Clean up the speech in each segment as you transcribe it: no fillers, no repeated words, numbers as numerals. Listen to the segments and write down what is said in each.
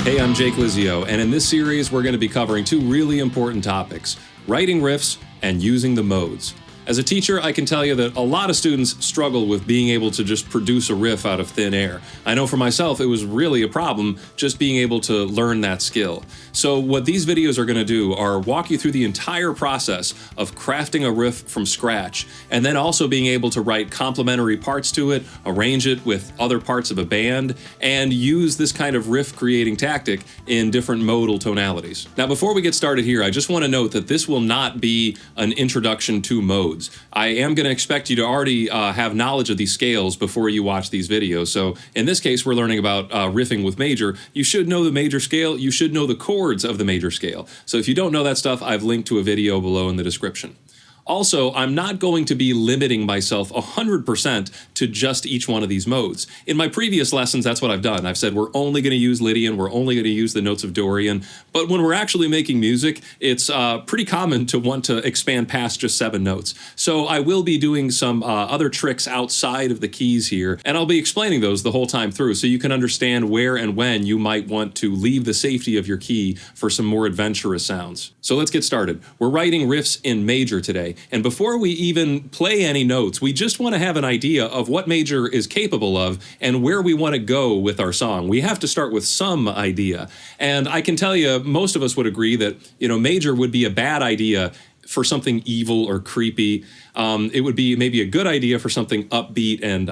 Hey, I'm Jake Lizio, and in this series we're going to be covering two really important topics: writing riffs and using the modes. As a teacher, I can tell you that a lot of students struggle with being able to just produce a riff out of thin air. I know for myself it was really a problem just being able to learn that skill. So what these videos are going to do are walk you through the entire process of crafting a riff from scratch, and then also being able to write complementary parts to it, arrange it with other parts of a band, and use this kind of riff creating tactic in different modal tonalities. Now before we get started here, I just want to note that this will not be an introduction to modes. I am going to expect you to already have knowledge of these scales before you watch these videos. So in this case, we're learning about riffing with major. You should know the major scale. You should know the chords of the major scale. So if you don't know that stuff, I've linked to a video below in the description. Also, I'm not going to be limiting myself 100% to just each one of these modes. In my previous lessons, that's what I've done. I've said we're only going to use Lydian, we're only going to use the notes of Dorian, but when we're actually making music, it's pretty common to want to expand past just 7 notes. So I will be doing some other tricks outside of the keys here, and I'll be explaining those the whole time through so you can understand where and when you might want to leave the safety of your key for some more adventurous sounds. So let's get started. We're writing riffs in major today. And before we even play any notes, we just want to have an idea of what major is capable of and where we want to go with our song. We have to start with some idea. And I can tell you, most of us would agree that, major would be a bad idea for something evil or creepy. It would be maybe a good idea for something upbeat and,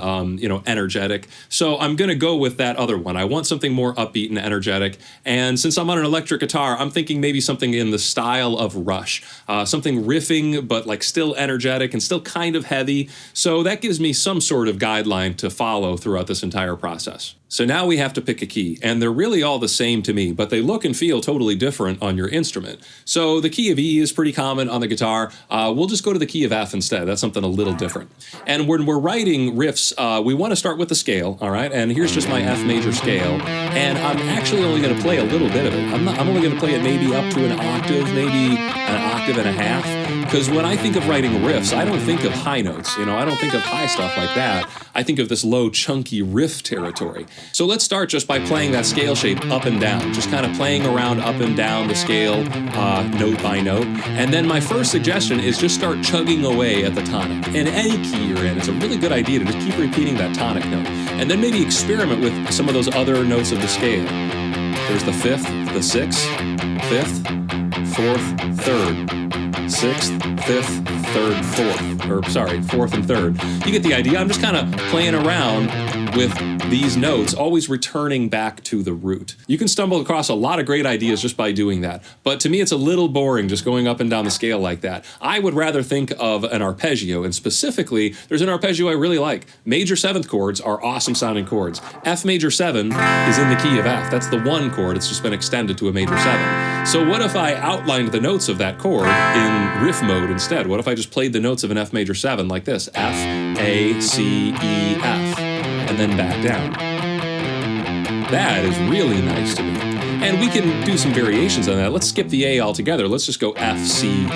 energetic. So I'm going to go with that other one. I want something more upbeat and energetic. And since I'm on an electric guitar, I'm thinking maybe something in the style of Rush. Something riffing, but like still energetic and still kind of heavy. So that gives me some sort of guideline to follow throughout this entire process. So now we have to pick a key, and they're really all the same to me, but they look and feel totally different on your instrument. So the key of E is pretty common on the guitar. We'll just go to the key of F instead. That's something a little different. And when we're writing riffs, we want to start with the scale, all right? And here's just my F major scale, and I'm actually only going to play a little bit of it. I'm only going to play it maybe up to an octave, maybe an octave and a half, because when I think of writing riffs, I don't think of high notes. I don't think of high stuff like that. I think of this low, chunky riff territory. So let's start just by playing that scale shape up and down, just kind of playing around up and down the scale, note by note. And then my first suggestion is just start chugging away at the tonic. In any key you're in, it's a really good idea to just keep repeating that tonic note. And then maybe experiment with some of those other notes of the scale. There's the 5th, the 6th, 5th, 4th, 3rd. 6th, 5th, 3rd, 4th and 3rd. You get the idea. I'm just kind of playing around with these notes, always returning back to the root. You can stumble across a lot of great ideas just by doing that, but to me it's a little boring just going up and down the scale like that. I would rather think of an arpeggio, and specifically, there's an arpeggio I really like. Major 7th chords are awesome sounding chords. F major 7 is in the key of F. That's the 1 chord. It's just been extended to a major 7. So what if I outlined the notes of that chord in riff mode instead? What if I just played the notes of an F major 7 like this? F, A, C, E, F. And then back down. That is really nice to me. And we can do some variations on that. Let's skip the A altogether. Let's just go F, C, E.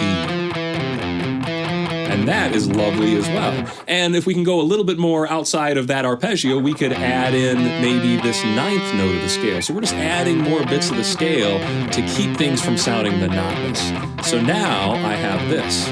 And that is lovely as well. And if we can go a little bit more outside of that arpeggio, we could add in maybe this 9th note of the scale. So we're just adding more bits of the scale to keep things from sounding monotonous. So now I have this.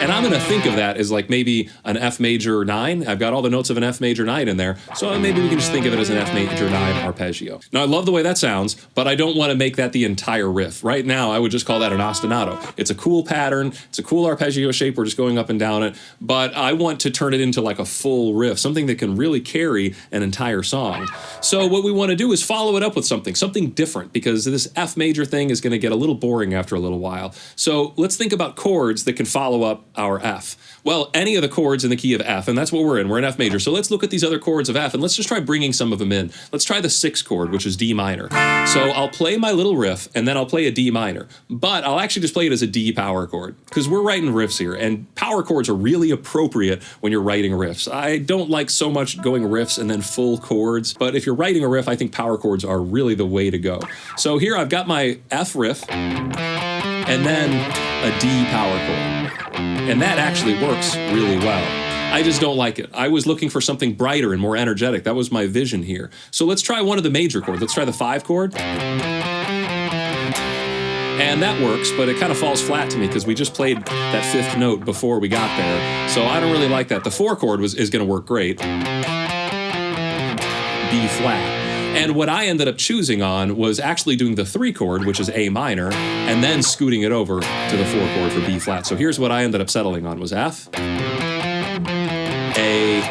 And I'm going to think of that as like maybe an F major 9. I've got all the notes of an F major 9 in there, so maybe we can just think of it as an F major 9 arpeggio. Now, I love the way that sounds, but I don't want to make that the entire riff. Right now, I would just call that an ostinato. It's a cool pattern. It's a cool arpeggio shape. We're just going up and down it, but I want to turn it into like a full riff, something that can really carry an entire song. So what we want to do is follow it up with something different, because this F major thing is going to get a little boring after a little while. So let's think about chords that can follow up our F. Well, any of the chords in the key of F, and that's what we're in. We're in F major. So let's look at these other chords of F, and let's just try bringing some of them in. Let's try the 6th chord, which is D minor. So I'll play my little riff, and then I'll play a D minor. But I'll actually just play it as a D power chord, because we're writing riffs here, and power chords are really appropriate when you're writing riffs. I don't like so much going riffs and then full chords, but if you're writing a riff, I think power chords are really the way to go. So here I've got my F riff, and then a D power chord. And that actually works really well. I just don't like it. I was looking for something brighter and more energetic. That was my vision here. So let's try one of the major chords. Let's try the 5 chord. And that works, but it kind of falls flat to me because we just played that 5th note before we got there. So I don't really like that. The 4 chord is going to work great. B flat. And what I ended up choosing on was actually doing the 3 chord, which is A minor, and then scooting it over to the 4 chord for B flat. So here's what I ended up settling on was F, A,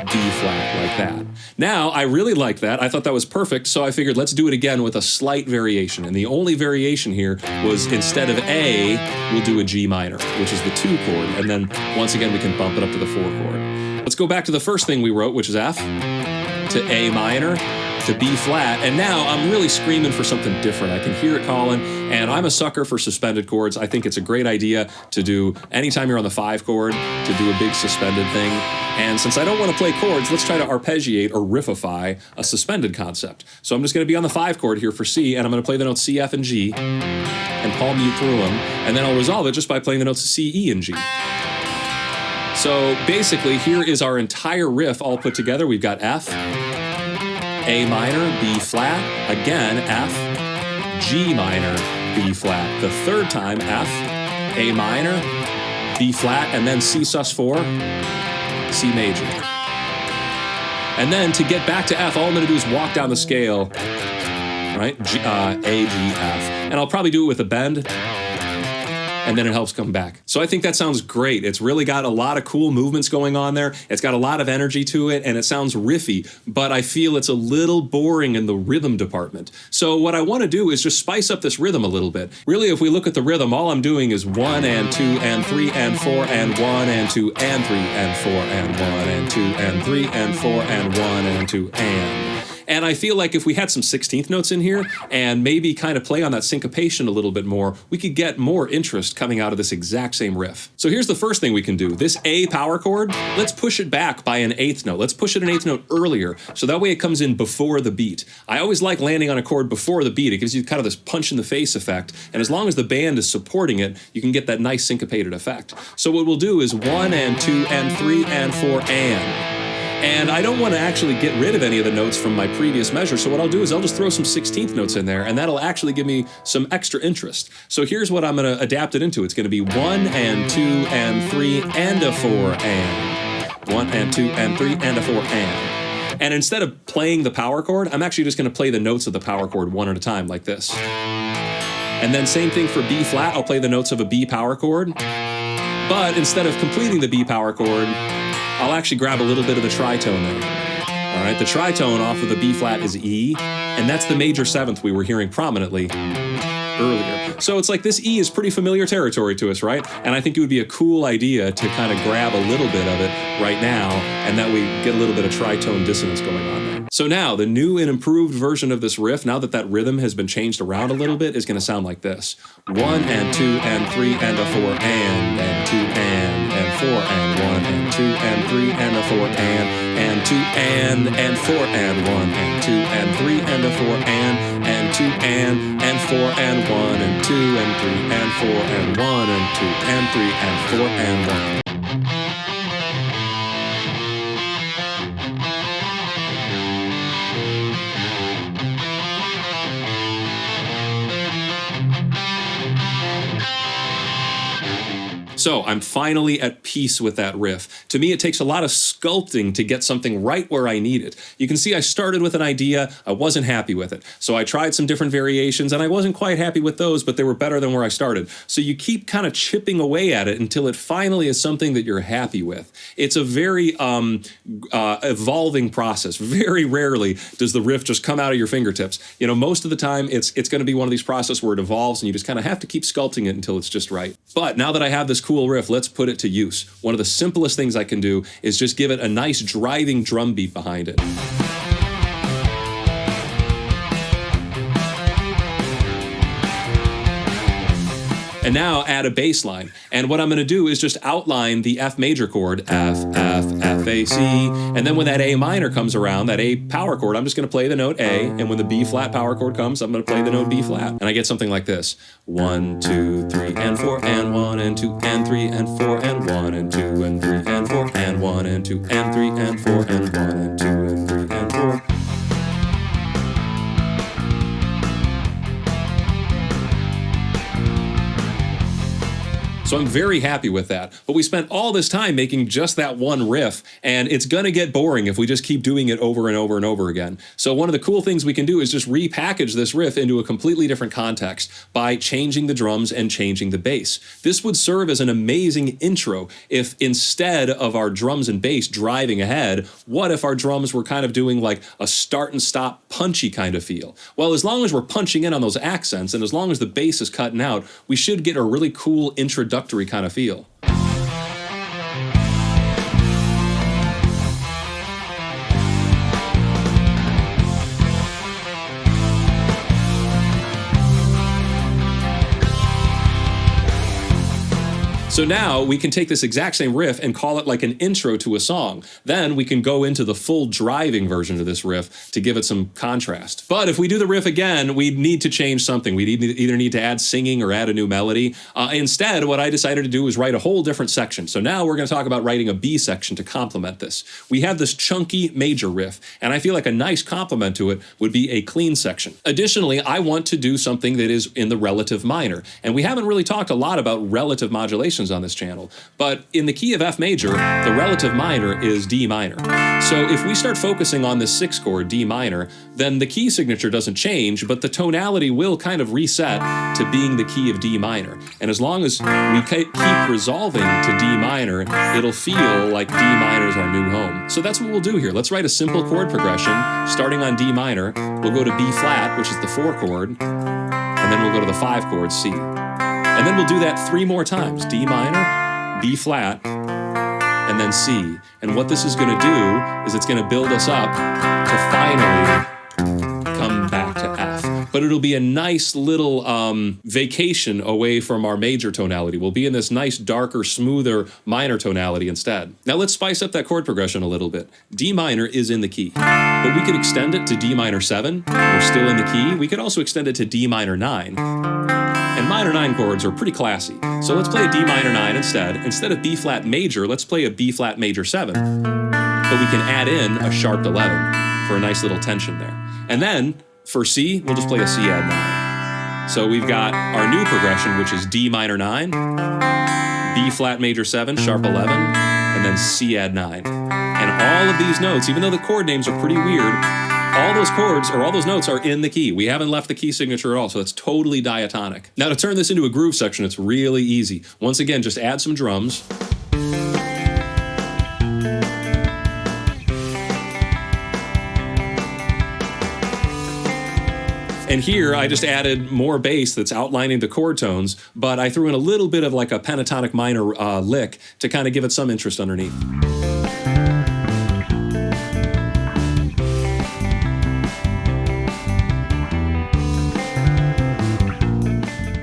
B flat, like that. Now, I really liked that. I thought that was perfect, so I figured let's do it again with a slight variation. And the only variation here was instead of A, we'll do a G minor, which is the 2 chord, and then once again we can bump it up to the 4 chord. Let's go back to the first thing we wrote, which is F, to A minor, to B flat, and now I'm really screaming for something different. I can hear it calling, and I'm a sucker for suspended chords. I think it's a great idea to do anytime you're on the 5 chord, to do a big suspended thing. And since I don't want to play chords, let's try to arpeggiate or riffify a suspended concept. So I'm just going to be on the 5 chord here for C, and I'm going to play the notes C, F, and G, and palm mute through them, and then I'll resolve it just by playing the notes C, E, and G. So basically, here is our entire riff all put together. We've got F, A minor, B flat, again F, G minor, B flat. The 3rd time F, A minor, B flat, and then C sus4, C major. And then to get back to F, all I'm going to do is walk down the scale, right? A, G, F. And I'll probably do it with a bend, and then it helps come back. So I think that sounds great. It's really got a lot of cool movements going on there. It's got a lot of energy to it, and it sounds riffy, but I feel it's a little boring in the rhythm department. So what I want to do is just spice up this rhythm a little bit. Really, if we look at the rhythm, all I'm doing is 1 and 2 and 3 and 4 and 1 and 2 and 3 and 4 and 1 and 2 and 3 and 4 and 1 and 2 and... And I feel like if we had some 16th notes in here and maybe kind of play on that syncopation a little bit more, we could get more interest coming out of this exact same riff. So here's the first thing we can do. This A power chord, let's push it back by an 8th note. Let's push it an 8th note earlier, so that way it comes in before the beat. I always like landing on a chord before the beat. It gives you kind of this punch in the face effect, and as long as the band is supporting it, you can get that nice syncopated effect. So what we'll do is 1 and 2 and 3 and 4 and I don't want to actually get rid of any of the notes from my previous measure, so what I'll do is I'll just throw some 16th notes in there, and that'll actually give me some extra interest. So here's what I'm going to adapt it into. It's going to be 1 and 2 and 3 and a 4 and. 1 and 2 and 3 and a 4 and. And instead of playing the power chord, I'm actually just going to play the notes of the power chord one at a time, like this. And then same thing for B flat, I'll play the notes of a B power chord. But instead of completing the B power chord, I'll actually grab a little bit of the tritone there. All right, the tritone off of the B flat is E, and that's the major 7th we were hearing prominently earlier. So it's like this E is pretty familiar territory to us, right? And I think it would be a cool idea to kind of grab a little bit of it right now, and that we get a little bit of tritone dissonance going on there. So now, the new and improved version of this riff, now that that rhythm has been changed around a little bit, is going to sound like this. 1 and 2 and 3 and a 4 and 2 and 4 and 1 and 2 and 3 and a 4 and 2 and 4 and 1 and 2 and 3 and a 4 and 2 and 4 and 1 and 2 and 3 and 4 and 1 and 2 and 3 and 4 and 1. So I'm finally at peace with that riff. To me, it takes a lot of sculpting to get something right where I need it. You can see I started with an idea, I wasn't happy with it. So I tried some different variations and I wasn't quite happy with those, but they were better than where I started. So you keep kind of chipping away at it until it finally is something that you're happy with. It's a very evolving process. Very rarely does the riff just come out of your fingertips. You know, most of the time it's going to be one of these processes where it evolves and you just kind of have to keep sculpting it until it's just right. But now that I have this cool riff, let's put it to use. One of the simplest things I can do is just give it a nice driving drum beat behind it. And now add a bass line. And what I'm going to do is just outline the F major chord, F, F, F, A, C. And then when that A minor comes around, that A power chord, I'm just going to play the note A. And when the B flat power chord comes, I'm going to play the note B flat. And I get something like this. 1, 2, 3, and 4, and 1, and 2, and 3, and 4, and 1, and 2, and 3, and 4, and 1, and 2, and 3, and 4, and 1, and 2, and 3, and 4. So I'm very happy with that. But we spent all this time making just that one riff, and it's gonna get boring if we just keep doing it over and over and over again. So one of the cool things we can do is just repackage this riff into a completely different context by changing the drums and changing the bass. This would serve as an amazing intro if instead of our drums and bass driving ahead, what if our drums were kind of doing like a start and stop punchy kind of feel? Well, as long as we're punching in on those accents and as long as the bass is cutting out, we should get a really cool introductory kind of feel. So now we can take this exact same riff and call it like an intro to a song. Then we can go into the full driving version of this riff to give it some contrast. But if we do the riff again, we need to change something. We either need to add singing or add a new melody. Instead, what I decided to do was write a whole different section. So now we're going to talk about writing a B section to complement this. We have this chunky major riff, and I feel like a nice complement to it would be a clean section. Additionally, I want to do something that is in the relative minor. And we haven't really talked a lot about relative modulations on this channel, but in the key of F major, the relative minor is D minor. So if we start focusing on this 6th chord, D minor, then the key signature doesn't change, but the tonality will kind of reset to being the key of D minor. And as long as we keep resolving to D minor, it'll feel like D minor is our new home. So that's what we'll do here. Let's write a simple chord progression, starting on D minor. We'll go to B flat, which is the 4 chord, and then we'll go to the 5 chord, C. And then we'll do that 3 more times. D minor, B flat, and then C. And what this is going to do is it's going to build us up to finally come back to F. But it'll be a nice little vacation away from our major tonality. We'll be in this nice, darker, smoother minor tonality instead. Now let's spice up that chord progression a little bit. D minor is in the key, but we could extend it to D minor 7. We're still in the key. We could also extend it to D minor 9. And minor 9 chords are pretty classy. So let's play a D minor 9 instead. Instead of B flat major, let's play a B flat major 7. But we can add in a sharp 11 for a nice little tension there. And then for C, we'll just play a C add 9. So we've got our new progression, which is D minor 9, B flat major 7, sharp 11, and then C add 9. And all of these notes, even though the chord names are pretty weird, all those chords, or all those notes, are in the key. We haven't left the key signature at all, so it's totally diatonic. Now to turn this into a groove section, it's really easy. Once again, just add some drums. And here I just added more bass that's outlining the chord tones, but I threw in a little bit of like a pentatonic minor lick to kind of give it some interest underneath.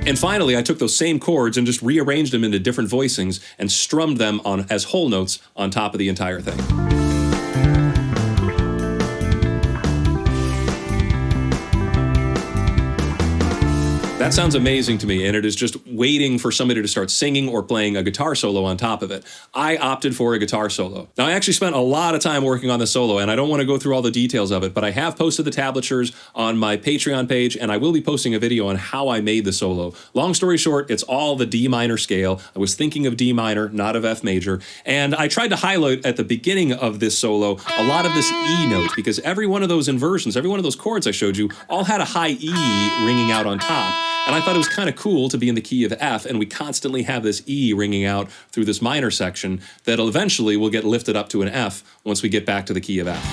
And finally, I took those same chords and just rearranged them into different voicings and strummed them on as whole notes on top of the entire thing. That sounds amazing to me, and it is just waiting for somebody to start singing or playing a guitar solo on top of it. I opted for a guitar solo. Now, I actually spent a lot of time working on this solo, and I don't want to go through all the details of it, but I have posted the tablatures on my Patreon page, and I will be posting a video on how I made the solo. Long story short, it's all the D minor scale. I was thinking of D minor, not of F major, and I tried to highlight at the beginning of this solo a lot of this E note, because every one of those inversions, every one of those chords I showed you, all had a high E ringing out on top. And I thought it was kind of cool to be in the key of F, and we constantly have this E ringing out through this minor section that eventually will get lifted up to an F once we get back to the key of F.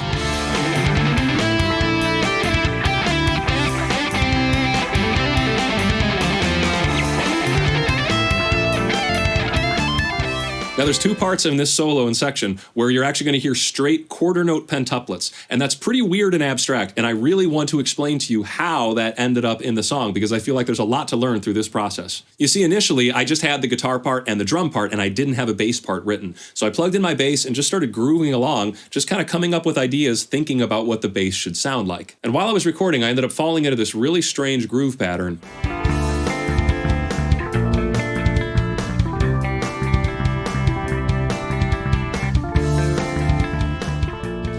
Now there's two parts in this solo and section where you're actually going to hear straight quarter note pentuplets, and that's pretty weird and abstract, and I really want to explain to you how that ended up in the song because I feel like there's a lot to learn through this process. You see, initially I just had the guitar part and the drum part, and I didn't have a bass part written. So I plugged in my bass and just started grooving along, just kind of coming up with ideas, thinking about what the bass should sound like. And while I was recording, I ended up falling into this really strange groove pattern.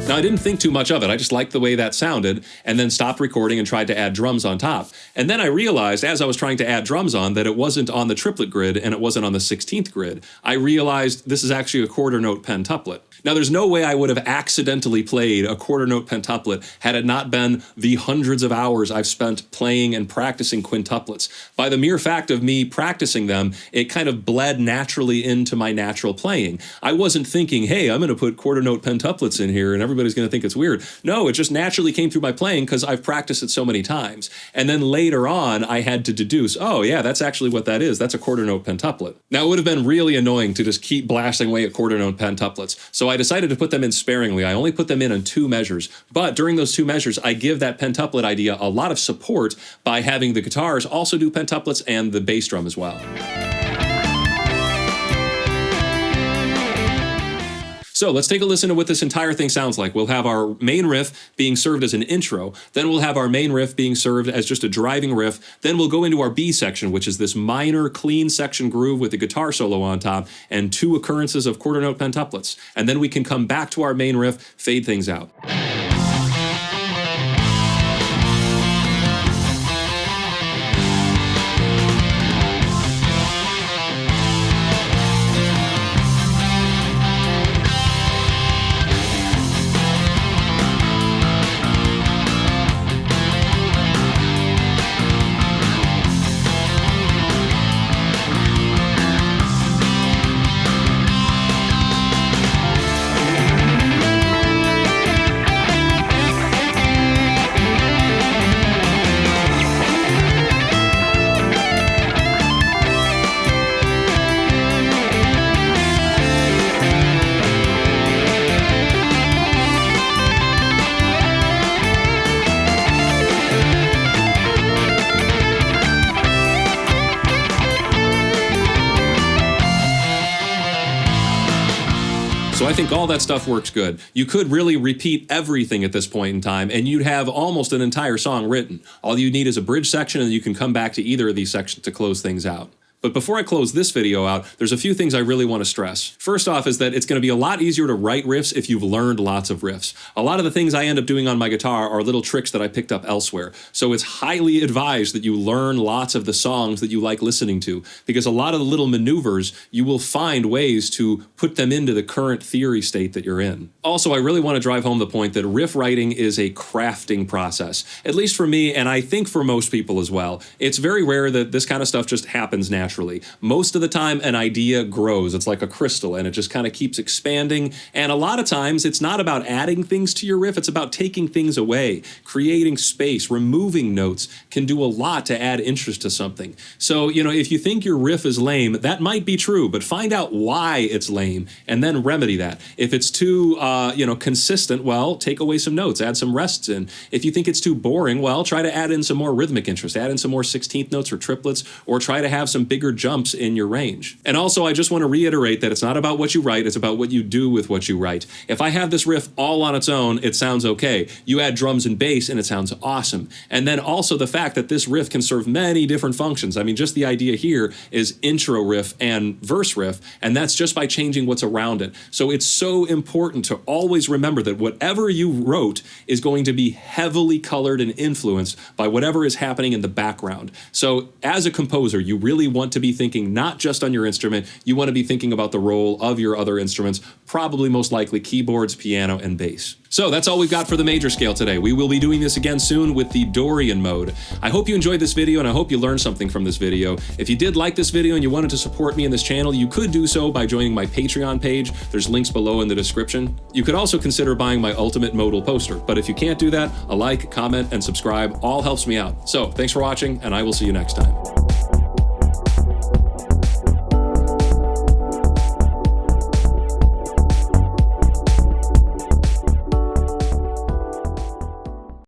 Now, I didn't think too much of it. I just liked the way that sounded, and then stopped recording and tried to add drums on top. And then I realized, as I was trying to add drums on, that it wasn't on the triplet grid and it wasn't on the 16th grid. I realized this is actually a quarter note pentuplet. Now, there's no way I would have accidentally played a quarter note pentuplet had it not been the hundreds of hours I've spent playing and practicing quintuplets. By the mere fact of me practicing them, it kind of bled naturally into my natural playing. I wasn't thinking, hey, I'm going to put quarter note pentuplets in here and everybody's going to think it's weird. No, it just naturally came through my playing because I've practiced it so many times. And then later on, I had to deduce, oh yeah, that's actually what that is. That's a quarter note pentuplet. Now, it would have been really annoying to just keep blasting away at quarter note pentuplets. So I decided to put them in sparingly. I only put them in 2 measures. But during those 2 measures, I give that pentuplet idea a lot of support by having the guitars also do pentuplets and the bass drum as well. So let's take a listen to what this entire thing sounds like. We'll have our main riff being served as an intro, then we'll have our main riff being served as just a driving riff, then we'll go into our B section, which is this minor, clean section groove with the guitar solo on top, and 2 occurrences of quarter note pentuplets. And then we can come back to our main riff, fade things out. So I think all that stuff works good. You could really repeat everything at this point in time, and you'd have almost an entire song written. All you need is a bridge section, and you can come back to either of these sections to close things out. But before I close this video out, there's a few things I really want to stress. First off is that it's going to be a lot easier to write riffs if you've learned lots of riffs. A lot of the things I end up doing on my guitar are little tricks that I picked up elsewhere. So it's highly advised that you learn lots of the songs that you like listening to, because a lot of the little maneuvers, you will find ways to put them into the current theory state that you're in. Also, I really want to drive home the point that riff writing is a crafting process. At least for me, and I think for most people as well. It's very rare that this kind of stuff just happens naturally. Most of the time, an idea grows. It's like a crystal, and it just kind of keeps expanding. And a lot of times, it's not about adding things to your riff. It's about taking things away, creating space, removing notes can do a lot to add interest to something. So, if you think your riff is lame, that might be true, but find out why it's lame and then remedy that. If it's too, consistent, well, take away some notes, add some rests in. If you think it's too boring, well, try to add in some more rhythmic interest, add in some more 16th notes or triplets, or try to have some bigger jumps in your range. And also, I just want to reiterate that it's not about what you write, it's about what you do with what you write. If I have this riff all on its own, it sounds okay. You add drums and bass and it sounds awesome. And then also the fact that this riff can serve many different functions. I mean, just the idea here is intro riff and verse riff, and that's just by changing what's around it. So it's so important to always remember that whatever you wrote is going to be heavily colored and influenced by whatever is happening in the background. So as a composer, you really want to be thinking not just on your instrument, you want to be thinking about the role of your other instruments, probably most likely keyboards, piano, and bass. So that's all we've got for the major scale today. We will be doing this again soon with the Dorian mode. I hope you enjoyed this video and I hope you learned something from this video. If you did like this video and you wanted to support me in this channel, you could do so by joining my Patreon page. There's links below in the description. You could also consider buying my ultimate modal poster, but if you can't do that, a like, comment, and subscribe all helps me out. So thanks for watching, and I will see you next time.